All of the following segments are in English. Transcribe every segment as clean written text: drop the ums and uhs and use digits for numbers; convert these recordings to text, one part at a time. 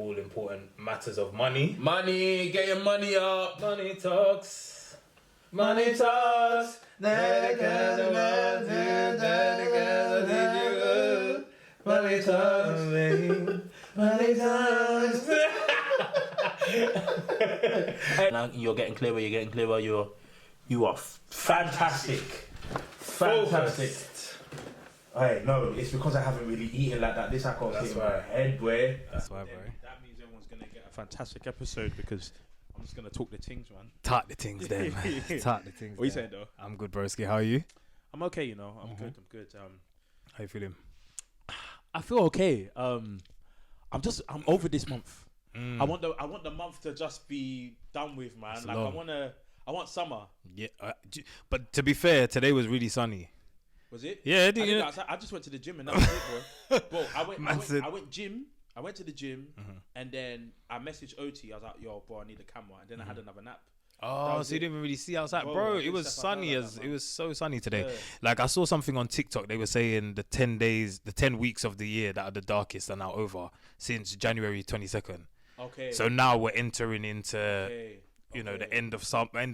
all important matters of money. Money, get your money up. Money talks. Money talks. Money talks. Money talks. Now you're getting clearer. You are fantastic. Fantastic. Hey, no, it's because I haven't really eaten like that. This I can't see in my head, boy. That's why, bro. That means everyone's gonna get a fantastic episode because I'm just gonna talk the things, man. Talk the things there, man. Talk the things. What you saying, though? I'm good, broski. How are you? I'm okay, you know. I'm good. How you feeling? I feel okay. I'm over this month. I want the month to just be done with, man. It's like long. I want summer. Yeah, but to be fair, today was really sunny. Was it? Yeah, I just went to the gym and that was it, bro. Bro, I went to the gym and then I messaged OT. I was like, yo, bro, I need a camera. And then I had another nap. Oh, so you didn't even really see outside, bro. It was sunny it was so sunny today. Yeah. Like I saw something on TikTok. They were saying the 10 weeks of the year that are the darkest are now over since January 22nd. Okay. So now we're entering into the end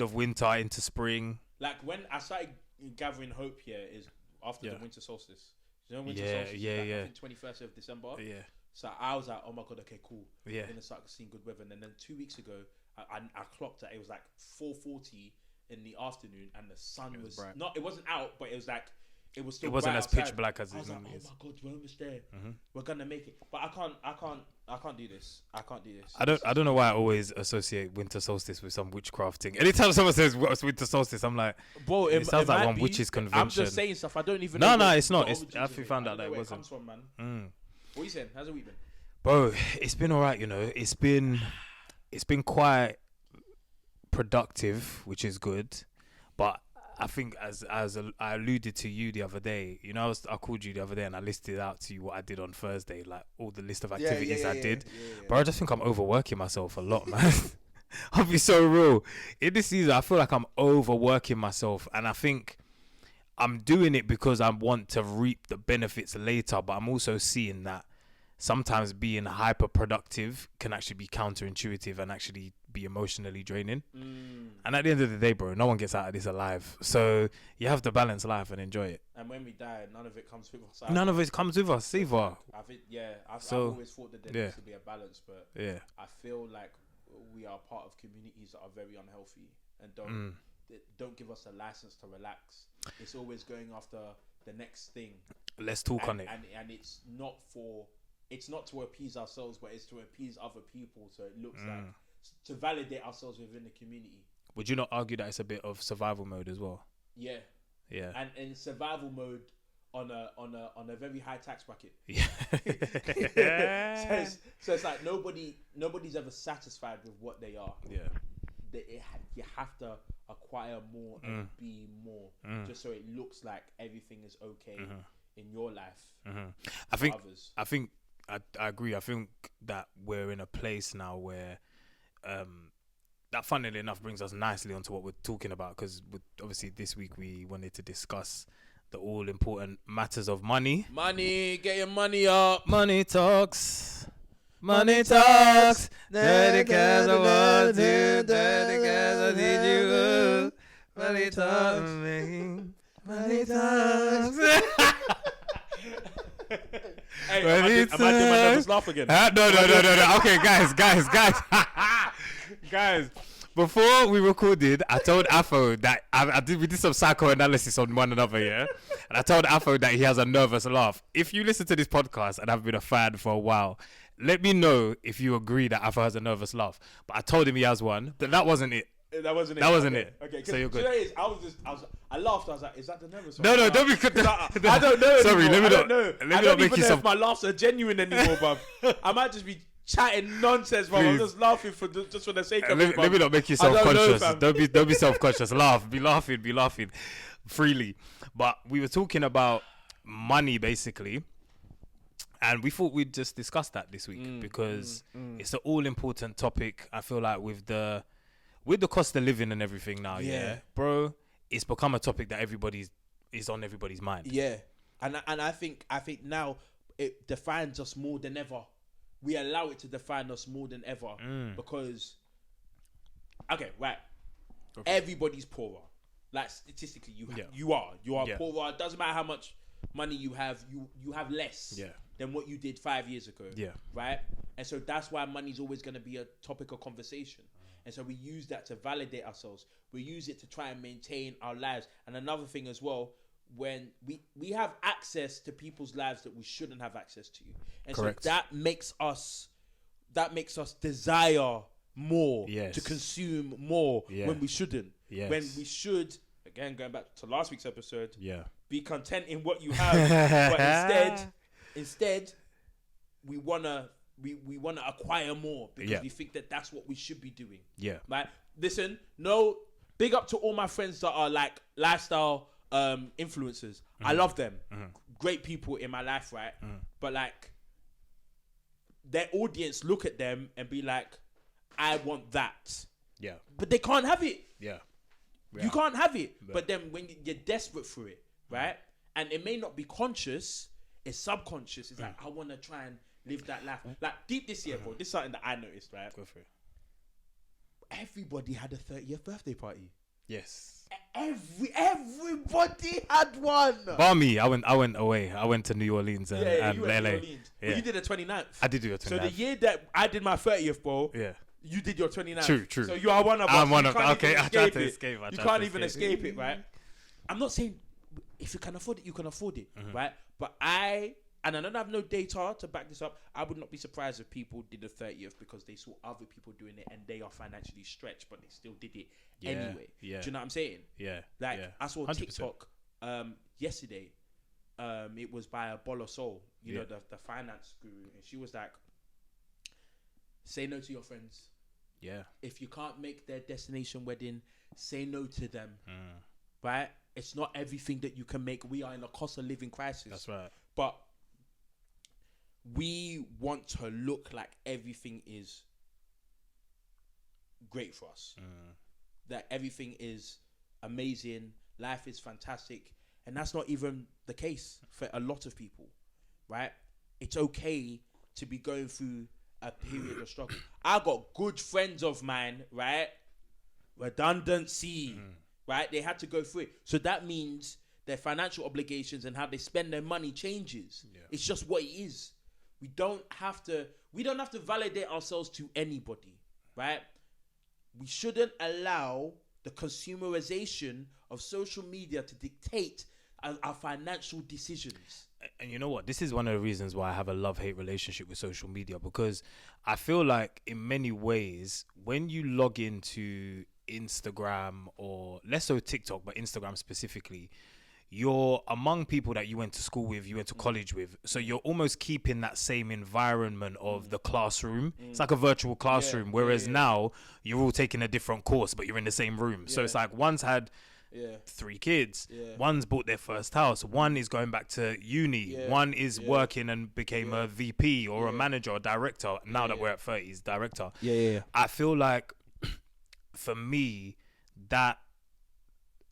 of winter into spring. Like when I started gathering hope here is after the winter solstice. You know winter solstice? I think 21st of December. Yeah. So I was like, oh my god, okay, cool. Yeah. I'm gonna start seeing good weather. And then 2 weeks ago, I clocked that it was like 4:40 in the afternoon, and the sun was bright. Not. It wasn't out, but it was like it was still. It wasn't bright as outside. pitch black as it was normally like, is. oh my god, we're almost there. We're gonna make it. But I can't do this. I don't know why I always associate winter solstice with some witchcraft thing. Anytime someone says what's winter solstice, I'm like, bro, it sounds like one witch's convention. I'm just saying stuff. I don't even know. No, it's not. I found out that it wasn't. Comes from, man. What are you saying? How's the week been? Bro, it's been alright, you know. It's been quite productive, which is good. But I think as I alluded to you the other day, you know, I called you the other day and I listed out to you what I did on Thursday, like all the list of activities I did. But I just think I'm overworking myself a lot, man. I'll be so real. In this season, I feel like I'm overworking myself, and I think I'm doing it because I want to reap the benefits later. But I'm also seeing that sometimes being hyper productive can actually be counterintuitive and actually be emotionally draining. And at the end of the day, bro, no one gets out of this alive. So you have to balance life and enjoy it. And when we die, none of it comes with us. None of it comes with us, either. I think, I've always thought that there needs to be a balance, but I feel like we are part of communities that are very unhealthy and don't give us a license to relax. It's always going after the next thing. Let's talk on it. And it's not to appease ourselves, but it's to appease other people. So it looks like to validate ourselves within the community. Would you not argue that it's a bit of survival mode as well? Yeah. And in survival mode on a very high tax bracket. Yeah. so it's like nobody's ever satisfied with what they are. Yeah. You have to acquire more and be more, just so it looks like everything is okay in your life. I think I agree. I think that we're in a place now where that, funnily enough, brings us nicely onto what we're talking about, because obviously this week we wanted to discuss the all-important matters of money. Money, get your money up. Money talks. Money talks. Dirty cash I want to. Dirty cash I need you. Money talks. Money talks. Hey, am I doing my nervous laugh again? No. Okay, guys. Before we recorded, I told Afo that we did some psychoanalysis on one another, yeah? And I told Afo that he has a nervous laugh. If you listen to this podcast and have been a fan for a while, let me know if you agree that Afo has a nervous laugh. But I told him he has one, but that wasn't it. That wasn't it. Okay, so you're good. I laughed. I was like, "Is that the nervous one?" No, don't be. I don't know. Sorry, let me not. Let me not make you. If my laughs are genuine anymore, bruv. I might just be chatting nonsense, bruv. I'm just laughing for the sake of it. Let me not make you self-conscious. Don't be self-conscious. Laugh. Be laughing freely. But we were talking about money, basically. And we thought we'd just discuss that this week because it's an all-important topic. I feel like with the cost of living and everything now, bro, it's become a topic that is on everybody's mind. Yeah, and I think now it defines us more than ever. we allow it to define us more than ever because, okay, right, everybody's poorer. Like statistically, you are poorer. It doesn't matter how much money you have less than what you did 5 years ago. Yeah. Right? And so that's why money's always going to be a topic of conversation. And so we use that to validate ourselves. We use it to try and maintain our lives. And another thing as well, when we have access to people's lives that we shouldn't have access to. And so that makes us desire more, to consume more when we shouldn't. Yes. When we should, again, going back to last week's episode, be content in what you have, but instead we wanna acquire more because we think that that's what we should be doing. Yeah. Like, listen, no, big up to all my friends that are like lifestyle influencers. I love them. Great people in my life, right? But like, their audience look at them and be like, I want that. Yeah. But they can't have it. Yeah. You can't have it. But then when you're desperate for it, right? And it may not be conscious, it's subconscious. It's like, I want to try and live that life. Like, deep this year, bro, this is something that I noticed, right? Go for it. Everybody had a 30th birthday party. Yes. Everybody had one. Bar me, I went away. I went to New Orleans and LA. New Orleans. Yeah. Well, you did a 29th. I did do a 29th. So the year that I did my 30th, bro, you did your 29th. True. So you are one of us. I'm one of them. Okay, I tried to escape. You can't even escape it, right? I'm not saying if you can afford it, you can afford it, right? But I don't have no data to back this up. I would not be surprised if people did the 30th because they saw other people doing it and they are financially stretched, but they still did it anyway. Yeah. Do you know what I'm saying? Yeah. Like, I saw 100%. TikTok yesterday. It was by a Bolo Soul, you know, the finance guru, and she was like, say no to your friends. Yeah. If you can't make their destination wedding, say no to them. Right? It's not everything that you can make. We are in a cost of living crisis. That's right. But we want to look like everything is great for us. That everything is amazing. Life is fantastic. And that's not even the case for a lot of people. Right? It's okay to be going through a period of struggle. I got good friends of mine, right? Redundancy, right? They had to go through it. So that means their financial obligations and how they spend their money changes. Yeah. It's just what it is. We don't have to validate ourselves to anybody, right? We shouldn't allow the consumerization of social media to dictate our financial decisions. And you know what? This is one of the reasons why I have a love-hate relationship with social media, because I feel like in many ways, when you log into Instagram or less so TikTok, but Instagram specifically, you're among people that you went to school with, you went to college with. So you're almost keeping that same environment of the classroom. It's like a virtual classroom. Whereas now you're all taking a different course, but you're in the same room. So it's like one's had 3 kids. One's bought their first house. One is going back to uni. One is working and became a VP or a manager or director. Now that we're at 30s, director. I feel like for me that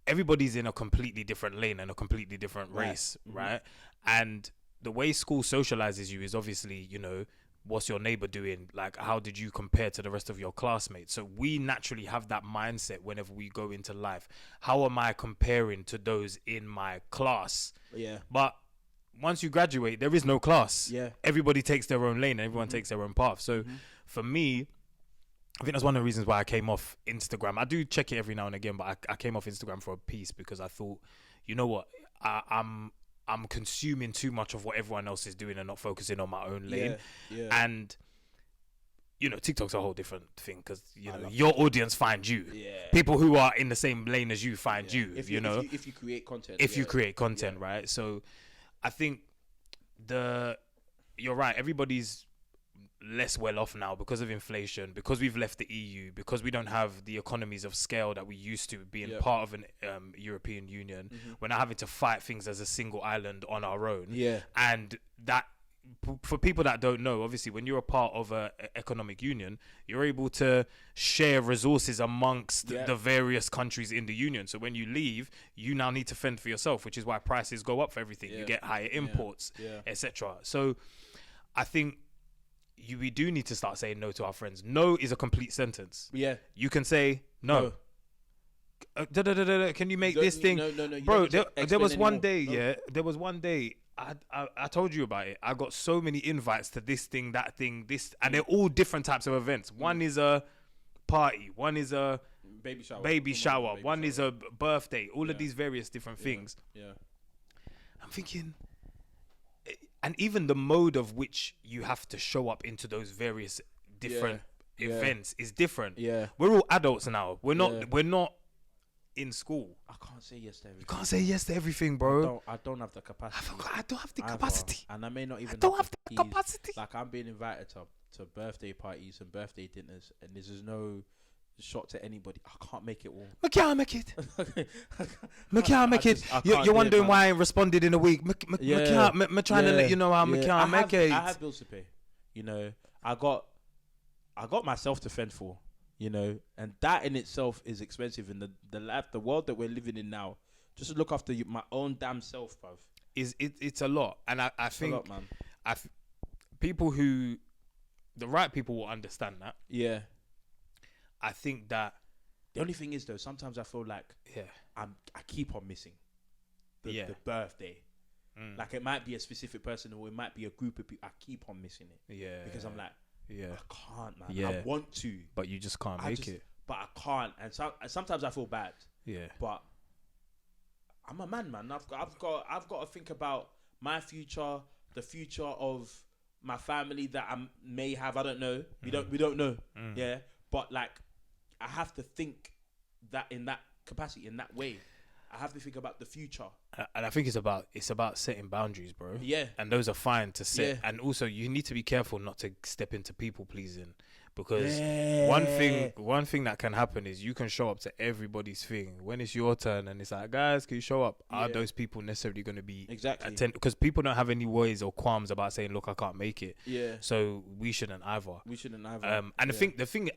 everybody's in a completely different lane and a completely different race, right? And the way school socializes you is obviously, you know, what's your neighbor doing? Like, how did you compare to the rest of your classmates? So we naturally have that mindset whenever we go into life. How am I comparing to those in my class? Yeah. But once you graduate, there is no class. Yeah. Everybody takes their own lane and everyone takes their own path. So for me, I think that's one of the reasons why I came off Instagram. I do check it every now and again, but I came off Instagram for a piece because I thought, you know what, I'm consuming too much of what everyone else is doing and not focusing on my own lane. And you know, TikTok's a whole different thing because you know your audience find you. People who are in the same lane as you find you. If you create content. You create content, right? So I think you're right. Everybody's less well off now because of inflation, because we've left the EU, because we don't have the economies of scale that we used to being part of an European Union. We're now having to fight things as a single island on our own. And that, for people that don't know, obviously when you're a part of a economic union, you're able to share resources amongst the various countries in the union. So when you leave, you now need to fend for yourself, which is why prices go up for everything. You get higher imports, etc. So I think, we do need to start saying no to our friends. No is a complete sentence. Yeah. You can say no. Can you make this thing? No. Bro, there was one day, there was one day, I told you about it. I got so many invites to this thing, that thing, this, and they're all different types of events. One is a party, one is a baby shower, one is a birthday, all of these various different things. Yeah. I'm thinking, and even the mode of which you have to show up into those various different events is different. Yeah. We're all adults now. We're not in school. I can't say yes to everything. You can't say yes to everything, bro. I don't have the capacity. I don't have the capacity. And I may not even have the capacity. Like, I'm being invited to birthday parties and birthday dinners, and there's just no shot to anybody. I can't make it all. I can't make it. I can't make it. You're wondering why I ain't responded in a week. I'm trying to let you know how I can't make it. I have bills to pay. You know, I got myself to fend for. You know, and that in itself is expensive in the world that we're living in now. Just to look after my own damn self, bruv. It's a lot, and I think a lot, man. The right people will understand that. Yeah. I think that the only thing is though, sometimes I feel like I keep on missing the birthday. Like, it might be a specific person or it might be a group of people. I keep on missing it. Yeah. Because I'm like, I can't, man. Yeah. I want to, but you just can't make it. But I can't, and sometimes I feel bad. Yeah. But I'm a man. I've got to think about my future, the future of my family that I may have. I don't know. We don't know. Yeah. But like, I have to think that in that capacity, in that way. I have to think about the future. And I think it's about setting boundaries, bro. Yeah. And those are fine to set. Yeah. And also, you need to be careful not to step into people pleasing, because one thing that can happen is you can show up to everybody's thing when it's your turn, and it's like, guys, can you show up? Are those people necessarily going to be because people don't have any worries or qualms about saying, look, I can't make it. Yeah. So we shouldn't either. And I think the thing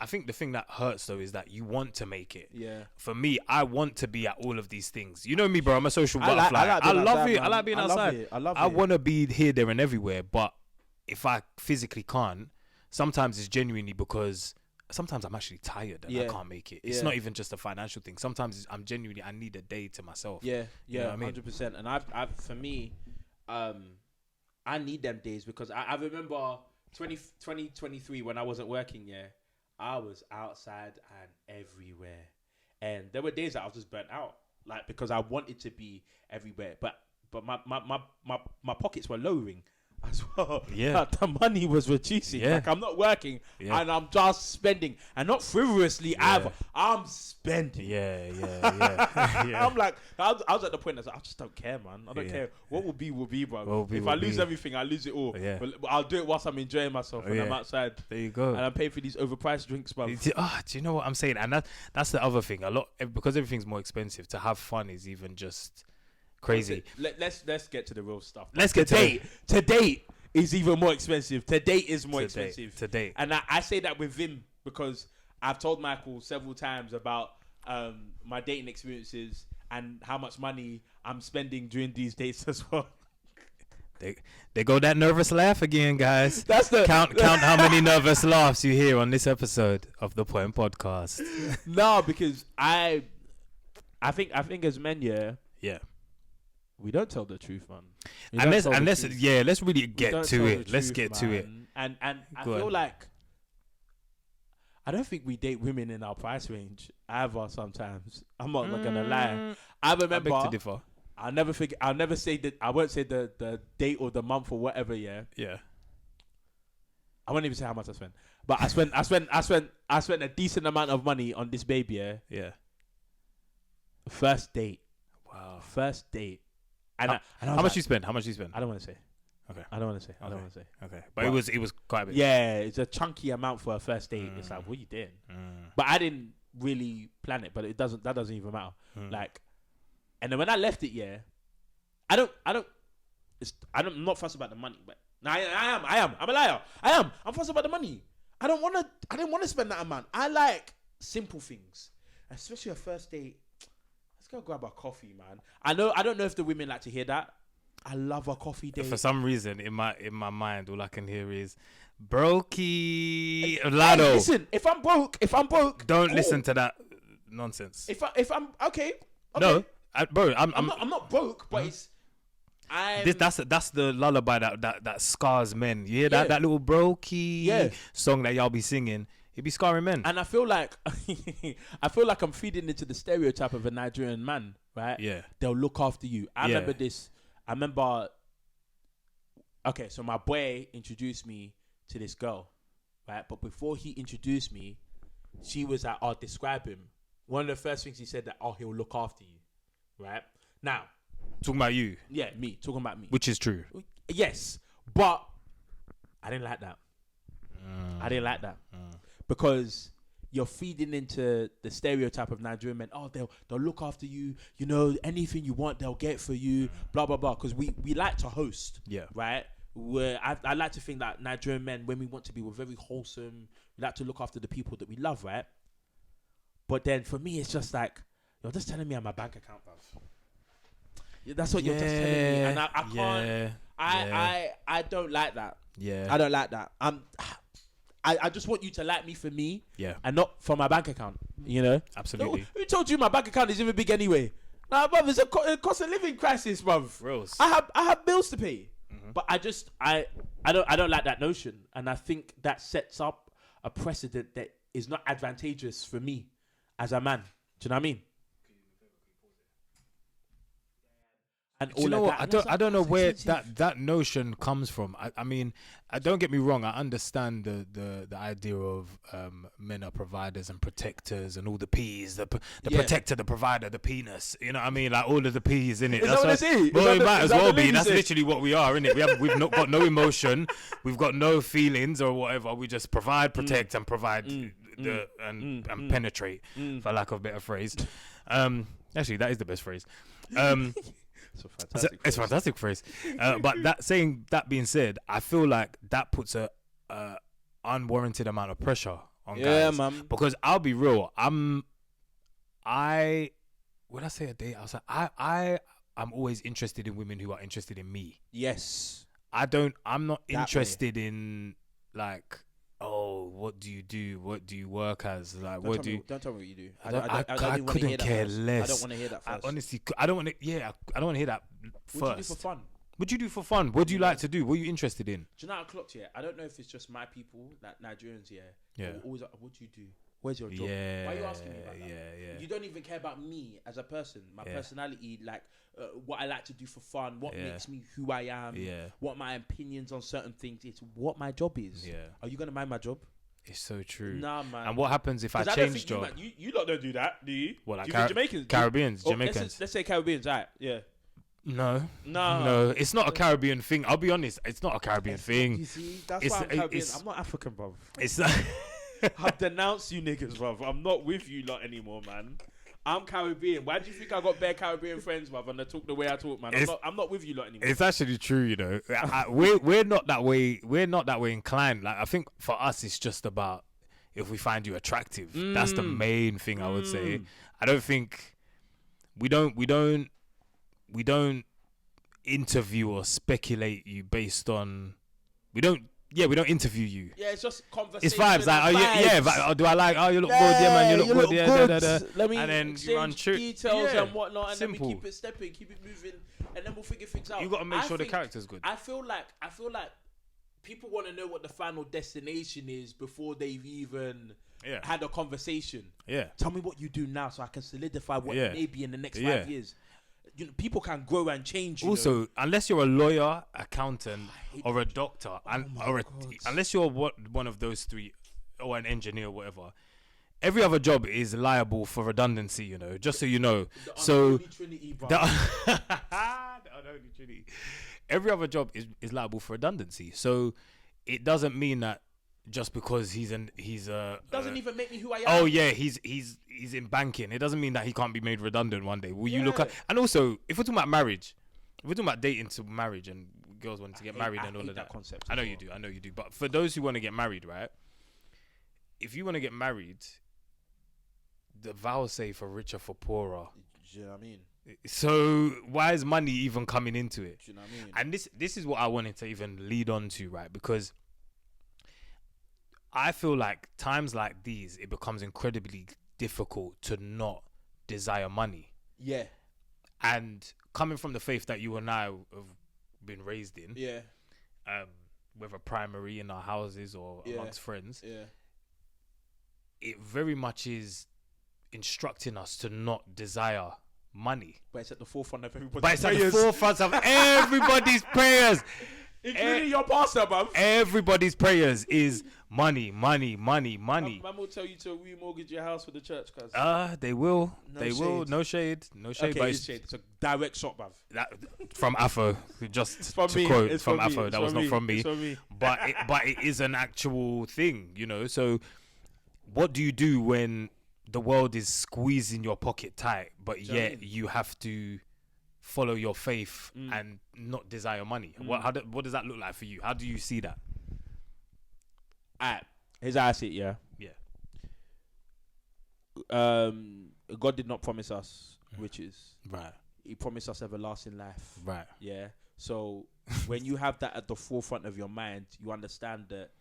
that hurts though is that you want to make it. Yeah. For me, I want to be at all of these things. You know me, bro. I'm a social butterfly. I love it. I like being outside. I want to be here, there, and everywhere. But if I physically can't, sometimes it's genuinely because sometimes I'm actually tired and I can't make it. It's not even just a financial thing. Sometimes I need a day to myself. Yeah, you know what I mean? 100%. And for me, I need them days because I remember 2023 when I wasn't working. Yeah, I was outside and everywhere, and there were days that I was just burnt out, like, because I wanted to be everywhere, but my pockets were lowering as well. Yeah. Like, the money was reducing. Yeah. Like, I'm not working and I'm just spending, and not frivolously either. I'm spending. Yeah. I'm like, I was at the point that I just don't care, man. I don't care. What will be, bro. If I lose everything, I lose it all. Yeah. But I'll do it whilst I'm enjoying myself and I'm outside. There you go. And I'm paying for these overpriced drinks, bro. Do you know what I'm saying? And that's the other thing. Because everything's more expensive, to have fun is even just crazy. Let's get to the real stuff. Let's get to date is even more expensive. To date is more expensive. To date. And I say that with Vim because I've told Michael several times about my dating experiences and how much money I'm spending during these dates as well. They go that nervous laugh again, guys. That's the count how many nervous laughs you hear on this episode of the Point Podcast. No, because I think as men, we don't tell the truth, man. Let's really get to it. Let's get to it. And I feel like I don't think we date women in our price range either. Sometimes I'm not gonna lie. I remember. I beg to differ. I'll never say that. I won't say the date or the month or whatever. Yeah. I won't even say how much I spent, but I spent a decent amount of money on this baby. Yeah. First date. Wow. First date. And how much you spend? I don't want to say. Okay. I don't want to say. Okay. But it was quite a bit. Yeah, it's a chunky amount for a first date. It's like, what are you doing? But I didn't really plan it. But that doesn't even matter. Like, and then when I left it, I'm not fussed about the money. But I am. I'm a liar. I'm fussed about the money. I didn't want to spend that amount. I like simple things, especially a first date. Let's go grab a coffee, man. I don't know if the women like to hear that. I love a coffee date. For some reason, in my mind, all I can hear is brokey Lado. Hey, listen, if I'm broke, don't listen to that nonsense. If I'm okay. No, bro, I'm not broke, but it's. That's the lullaby that scars men. You hear that little brokey song that y'all be singing? It be scarring men. And I feel like I'm feeding into the stereotype of a Nigerian man, right? Yeah, they'll look after you. I remember this. Okay, so my boy introduced me to this girl, right? But before he introduced me, she was like, "I'll describe him." One of the first things he said that, "Oh, he'll look after you," right? Now, talking about you. Yeah, me talking about me, which is true. Yes, but I didn't like that. Because you're feeding into the stereotype of Nigerian men. Oh, they'll look after you. You know, anything you want, they'll get for you. Blah blah blah. Because we like to host. Yeah. Right. Where I like to think that Nigerian men, when we want to be, we're very wholesome. We like to look after the people that we love. Right. But then for me, it's just like you're just telling me on my bank account, bruv. That's what you're just telling me, and I can't. I don't like that. Yeah. I don't like that. I just want you to like me for me, and not for my bank account. You know, absolutely. Who told you my bank account is even big anyway? Nah, bruv, it's a cost of living crisis, bruv. Rose. I have bills to pay, but I don't like that notion, and I think that sets up a precedent that is not advantageous for me as a man. Do you know what I mean? And all you know of what? that. I don't know where that notion comes from. I mean, don't get me wrong. I understand the idea of men are providers and protectors and all the P's, the protector, the provider, the penis. You know what I mean? Like all of the P's in it. Is that what it is? Well, it might as well be. That's literally what we are, isn't it? We've not got no emotion. We've got no feelings or whatever. We just provide, protect, and provide and penetrate, for lack of a better phrase. Actually, that is the best phrase. It's a fantastic phrase. But that being said, I feel like that puts a unwarranted amount of pressure on guys. Man. Because I'll be real, when I say a date, I was like, I'm always interested in women who are interested in me. Yes. I'm not interested in like, oh, what do you do? What do you work as? Like, don't tell me what you do. I couldn't care less. I don't want to hear that first. Honestly, I don't want to. Yeah, I don't want to hear that first. What do you do for fun? What do you do for fun? What do you like to do? What are you interested in? Do you know how I clocked here? I don't know if it's just my people, like Nigerians here. Yeah. Always like, what do you do? Where's your job? Yeah. Why are you asking me about that? Yeah. You don't even care about me as a person, my personality, like what I like to do for fun, what makes me who I am, what my opinions on certain things. It's what my job is. Yeah. Are you gonna mind my job? It's so true. Nah, man. And what happens if I change job? You lot don't do that, do you? What, like do you Jamaicans? Jamaicans. Let's say Caribbeans, right? Yeah. No, it's not a Caribbean thing. I'll be honest, it's not a Caribbean thing. You see, that's why I'm Caribbean. I'm not African, bro. It's I've denounced you niggas, bro. I'm not with you lot anymore, man. I'm Caribbean. Why do you think I got bare Caribbean friends, bruv, and I talk the way I talk, man? I'm not with you lot anymore. It's actually true, you know. We're not that way. We're not that way inclined. Like, I think for us, it's just about if we find you attractive. That's the main thing I would say. I don't think we don't interview or speculate you based on. We don't interview you. Yeah, it's just conversation. It's vibes. Like, do I like? Oh, you look good. Yeah, man, you look good. Yeah. Let me and then exchange details and whatnot, and Simple. then we keep it stepping, keep it moving, and then we'll figure things out. You got to make sure the character's good. I feel like people want to know what the final destination is before they've even had a conversation. Yeah. Tell me what you do now, so I can solidify what it may be in the next 5 years. You know, people can grow and change. Also, unless you're a lawyer, accountant, or a doctor, unless you're one of those three, or an engineer, or whatever, every other job is liable for redundancy. You know, just so you know. The unholy trinity. Every other job is liable for redundancy. So it doesn't mean that just because he's doesn't even make me who I am. Oh yeah, he's in banking. It doesn't mean that he can't be made redundant one day. Will you look at? And also, if we're talking about marriage, if we're talking about dating to marriage and girls wanting to get married and all of that concept. I know you do. But for those who want to get married, right? If you want to get married, the vows say for richer, for poorer. Do you know what I mean? So why is money even coming into it? Do you know what I mean? And this is what I wanted to even lead on to, right? Because I feel like times like these, it becomes incredibly difficult to not desire money. Yeah. And coming from the faith that you and I have been raised in, yeah, whether primary in our houses or amongst friends, yeah, it very much is instructing us to not desire money. but it's at the forefront of everybody's But it's prayers. at the forefront of everybody's prayers. Including your pastor, bruv. Everybody's prayers is money, money, money, money. Man will tell you to remortgage your house for the church, cuz. They will. No They shade. will. No shade. No shade. Okay, But it's shade. It's a direct shot, bruv. that, from Afo, just From to me. quote It's from from me. Afo, It's that was from not me. from me. It's from me. But it is an actual thing, you know. So, what do you do when the world is squeezing your pocket tight, but Do you know what I yet mean? you have to follow your faith and not desire money? What does that look like for you? How do you see that? Alright, here's how I see it, yeah. God did not promise us riches. Right. He promised us everlasting life. Right. Yeah. So when you have that at the forefront of your mind, you understand that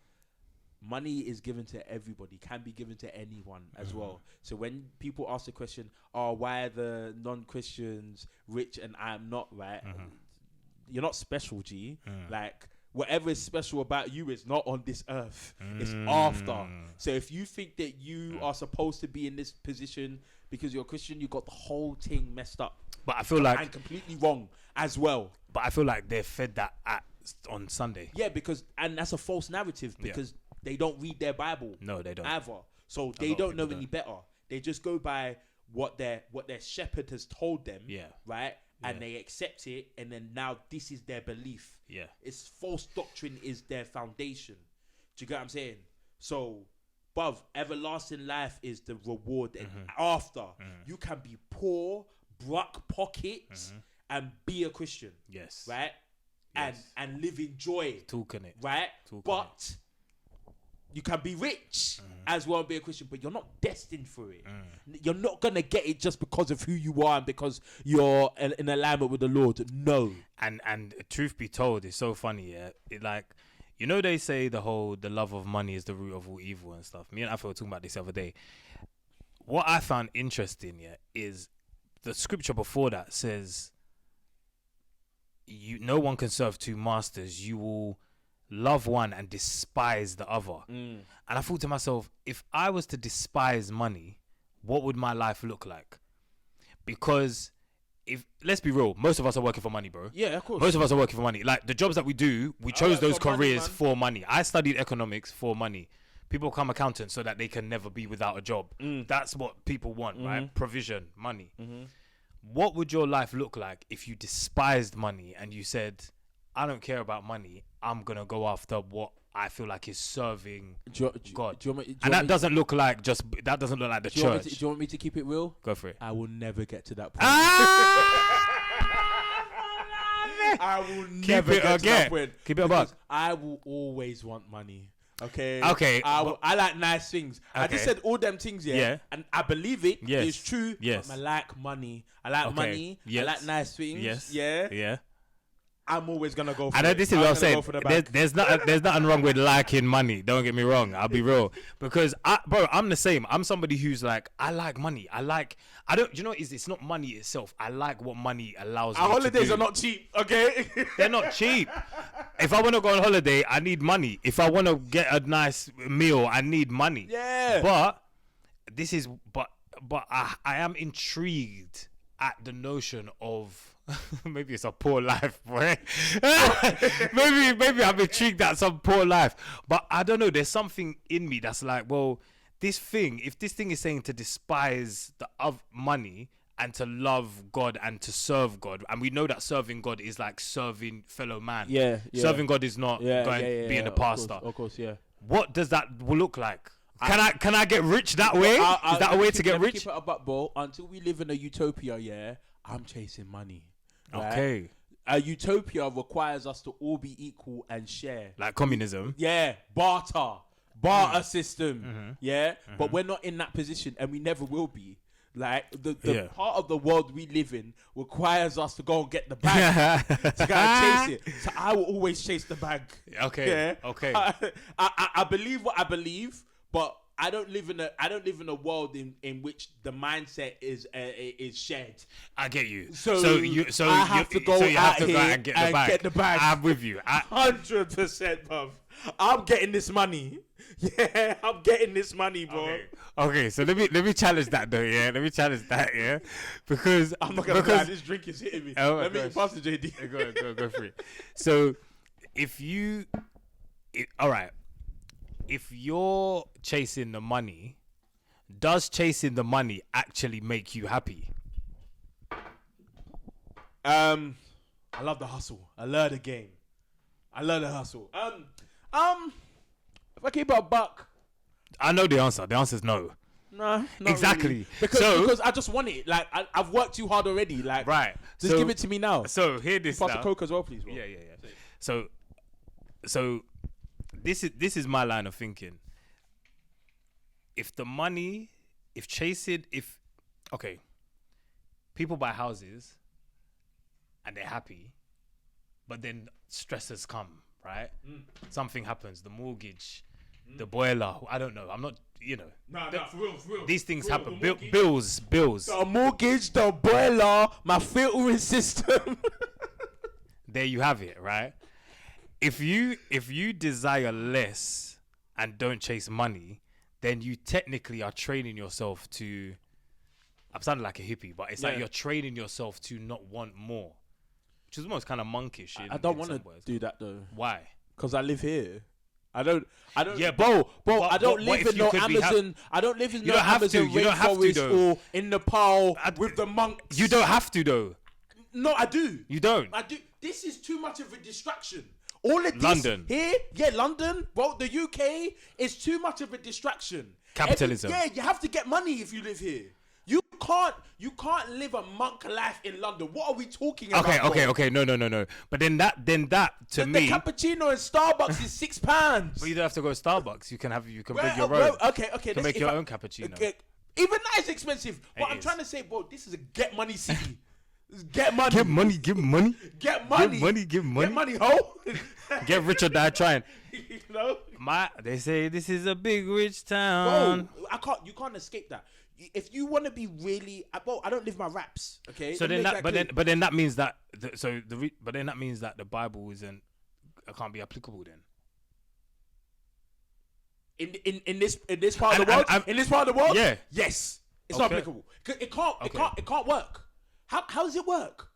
money is given to everybody, can be given to anyone as well. So when people ask the question, why are the non-Christians rich and I'm not, right? You're not special, G. Like, whatever is special about you is not on this earth. It's after. So if you think that you are supposed to be in this position because you're a Christian, you got the whole thing messed up. But I feel like, and completely wrong as well. But I feel like they're fed that on Sunday. Yeah, and that's a false narrative because they don't read their Bible. No, they don't. Either. So they don't know any better. They just go by what their shepherd has told them. Yeah. Right? And they accept it, and then now this is their belief. Yeah. It's false doctrine is their foundation. Do you get what I'm saying? So, bruv, everlasting life is the reward, and after you can be poor, broke pockets, and be a Christian. Yes. Right? Yes. And live in joy. Talking it. Right? But you can be rich as well and be a Christian, but you're not destined for it. You're not going to get it just because of who you are and because you're in alignment with the Lord. No. And truth be told, it's so funny, yeah? It like, you know, they say the love of money is the root of all evil and stuff. Me and Afro were talking about this the other day. What I found interesting, yeah, is the scripture before that says, no one can serve two masters. You will love one and despise the other. And I thought to myself, if I was to despise money, what would my life look like? Because let's be real, most of us are working for money, bro. Yeah, of course. Most of us are working for money. Like the jobs that we do, we chose those for money, careers man. for money. I studied economics for money. People become accountants so that they can never be without a job. That's what people want, right? Provision, money. What would your life look like if you despised money and you said, I don't care about money, I'm going to go after what I feel like is serving God. That doesn't look like the church. Do you want me to keep it real? Go for it. I will never get to that point. I will never get to that point. Keep it above. I will always want money. Okay. I like nice things. I just said all them things, yeah. And I believe it. Yes. It's true. Yes. I like money. I like money. Yes. I like nice things. Yes. Yeah. Yeah. I'm always gonna go for I know it. this is what I'm saying. There's There's nothing wrong with liking money. Don't get me wrong. I'll be real, because I'm the same. I'm somebody who's like, I like money. You know, it's not money itself. I like what money allows me Our holidays to do. are not cheap, okay? They're not cheap. If I want to go on holiday, I need money. If I want to get a nice meal, I need money. Yeah. But I am intrigued at the notion of maybe it's a poor life, boy. maybe I'm intrigued at some poor life, but I don't know. There's something in me that's like, well, if this thing is saying to despise the of money and to love God and to serve God, and we know that serving God is like serving fellow man. Yeah. Serving God is not being a pastor. Of course, yeah. What does that look like? Can I get rich that way? Is that a way to get rich? Keep it up, bro. Until we live in a utopia, yeah, I'm chasing money. Right? Okay. A utopia requires us to all be equal and share. Like communism. Yeah, barter system. Yeah, but we're not in that position, and we never will be. Like the part of the world we live in requires us to go and get the bag to go and chase it. So I will always chase the bag. Okay. Yeah. Okay. I believe what I believe, but I don't live in a world in which the mindset is shared. I get you. So I have to go out here and get the bag. I'm with you. 100%, bruv. I'm getting this money. Yeah, I'm getting this money, bro. Okay, so let me challenge that though. Yeah, let me challenge that. Yeah, because I'm not gonna lie, this drink is hitting me. Oh let me pass the JD. Go for it. So, if you're chasing the money, does chasing the money actually make you happy? I love the hustle. I love the game. I love the hustle. If I keep it a buck, I know the answer. The answer is no. Nah, not exactly. Really. Because I just want it. Like I've worked too hard already. Like right. Just give it to me now. So hear this. Pass the Coke as well, please. Bro. Yeah. So this is my line of thinking. People buy houses and they're happy, but then stresses come, right? Something happens, the mortgage, the boiler, I don't know. I'm not, For real. These things happen. Bills. The mortgage, the boiler, my filtering system. There you have it, right? If you desire less and don't chase money, then you technically are training yourself to. I'm sounding like a hippie, but it's like you're training yourself to not want more, which is almost kind of monkish. I don't want to do that though. Why? Because I live here. I don't. Yeah, bro. I don't live in no Amazon. I don't live in no Amazon rainforest or in Nepal with the monks. You don't have to though. No, I do. You don't. I do. This is too much of a distraction. All of this London here, London, bro. The UK is too much of a distraction. Capitalism. You have to get money if you live here. You can't live a monk life in London. What are we talking about? Okay. No. But then that to me, the cappuccino in Starbucks is £6. But you don't have to go to Starbucks. You can bring your own. Okay. You can make your own cappuccino. Okay. Even that is expensive. But I'm trying to say, bro, this is a get money city. Get money. Give money. Get money. Give money. Get money, ho. Get rich or die trying. You know? They say this is a big rich town. Bro, you can't escape that. If you want to be really, bro, I don't live my raps. Okay. So then that means that that means that the Bible can't be applicable then. In this part of the world, in this part of the world, yeah, yes, it's not applicable. It can't work. How does it work?